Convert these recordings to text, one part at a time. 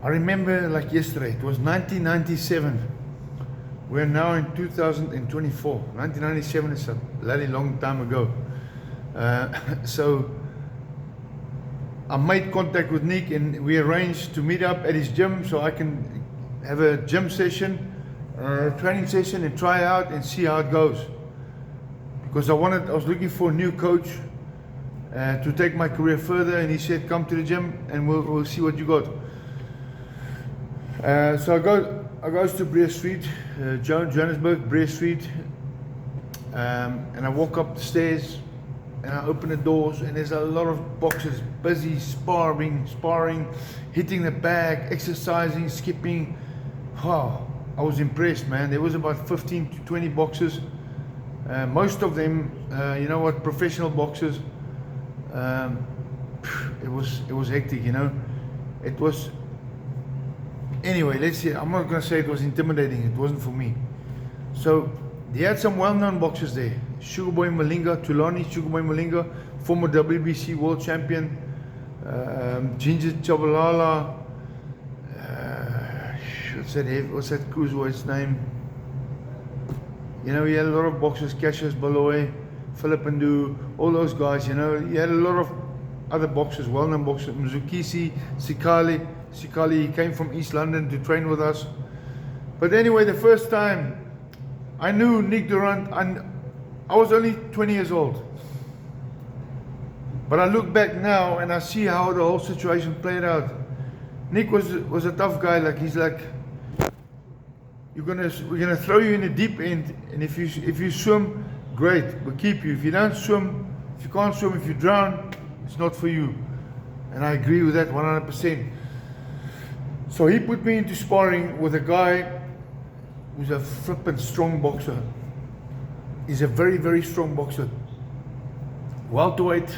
I remember like yesterday, it was 1997. We're now in 2024. 1997 is a bloody long time ago. So I made contact with Nick and we arranged to meet up at his gym so I can have a gym session, training session, and try out and see how it goes. Because I was looking for a new coach to take my career further, and he said, come to the gym and we'll see what you got. So I goes to Bree Street, Johannesburg, Bree Street, and I walk up the stairs and I open the doors and there's a lot of boxers busy sparring, hitting the bag, exercising, skipping. Wow, I was impressed, man. There was about 15 to 20 boxers, most of them, you know what, professional boxers. It was hectic, you know. It was. Anyway, let's see. I'm not going to say it was intimidating. It wasn't for me. So they had some well-known boxers there. Sugarboy Malinga, Tulani Sugarboy Malinga, former WBC world champion. Ginger Chabalala. What's that cruiserweight's name? You know, he had a lot of boxers. Cassius Baloy, Philip Ndu, all those guys. You know, he had a lot of other boxers, well-known boxers. Mzukisi, Sikali, he came from East London to train with us. But anyway, the first time I knew Nick du Randt, I was only 20 years old. But I look back now and I see how the whole situation played out. Nick was a tough guy. Like, he's like, we're gonna throw you in the deep end, and if you swim, great, we'll keep you. If you don't swim, if you can't swim, if you drown, it's not for you. And I agree with that 100%. So he put me into sparring with a guy who's a flippin' strong boxer. He's a very, very strong boxer. Welterweight,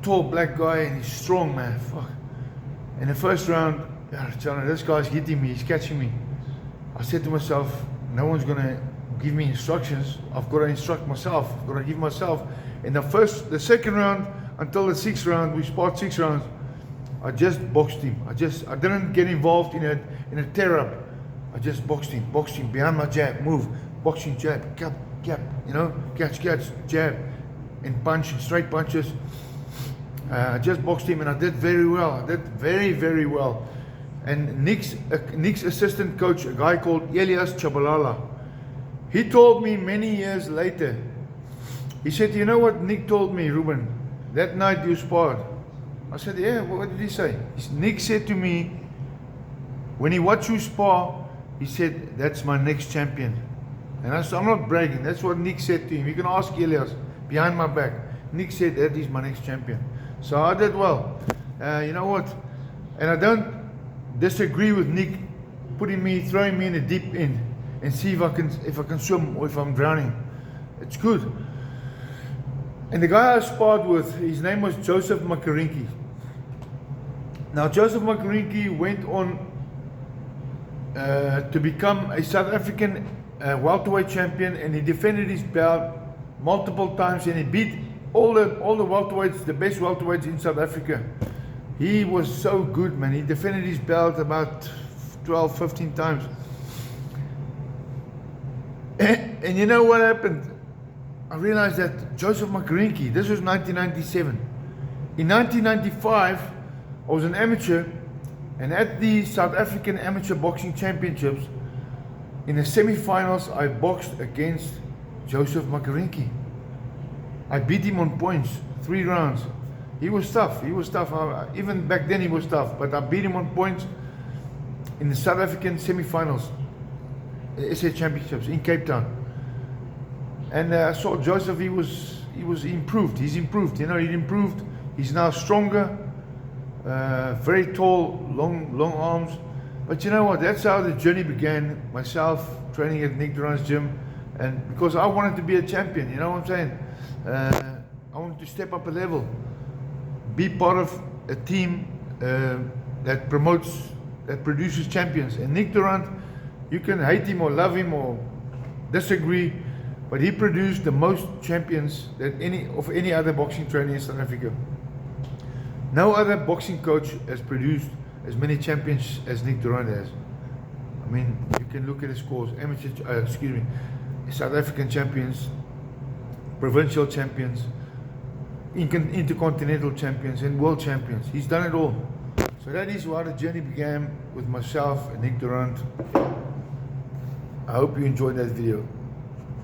tall black guy, and he's strong, man. Fuck. In the first round, this guy's hitting me, he's catching me. I said to myself, no one's gonna give me instructions. I've got to instruct myself. I've got to give myself. In the second round until the 6th round, we sparred 6 rounds. I just boxed him. I didn't get involved in a tear up. I just boxed him behind my jab, move, boxing, jab, cap, you know, catch, jab, and punch, straight punches. I just boxed him and I did very well. I did very, very well. And Nick's assistant coach, a guy called Elias Chabalala, he told me many years later, he said, you know what Nick told me, Ruben, that night you sparred? I said, yeah, what did he say? Nick said to me, when he watched you spar, he said, that's my next champion. And I said, I'm not bragging, that's what Nick said to him. You can ask Elias, behind my back. Nick said, that is my next champion. So I did well. You know what? And I don't disagree with Nick throwing me in the deep end and see if I can swim or if I'm drowning. It's good. And the guy I sparred with, his name was Joseph Makarinki. Now Joseph Makarinki went on to become a South African welterweight champion, and he defended his belt multiple times, and he beat all the welterweights, the best welterweights in South Africa. He was so good, man. He defended his belt about 12, 15 times. And you know what happened? I realized that Joseph Makarinki, this was 1997. In 1995, I was an amateur, and at the South African Amateur Boxing Championships, in the semi-finals, I boxed against Joseph Makarinki. I beat him on points, 3 rounds. He was tough. Even back then he was tough, but I beat him on points in the South African semi-finals, SA Championships in Cape Town. And I saw Joseph, he improved. He's improved, you know, he improved. He's now stronger, very tall, long arms. But you know what, that's how the journey began, myself training at Nick du Randt's gym, and because I wanted to be a champion, you know what I'm saying? I wanted to step up a level, be part of a team that produces champions. And Nick du Randt, you can hate him or love him or disagree, but he produced the most champions that any other boxing trainer in South Africa. No other boxing coach has produced as many champions as Nick du Randt has. I mean, you can look at his scores. Amateur, South African champions, provincial champions, intercontinental champions, and world champions. He's done it all. So that is how the journey began with myself and Nick du Randt. I hope you enjoyed that video.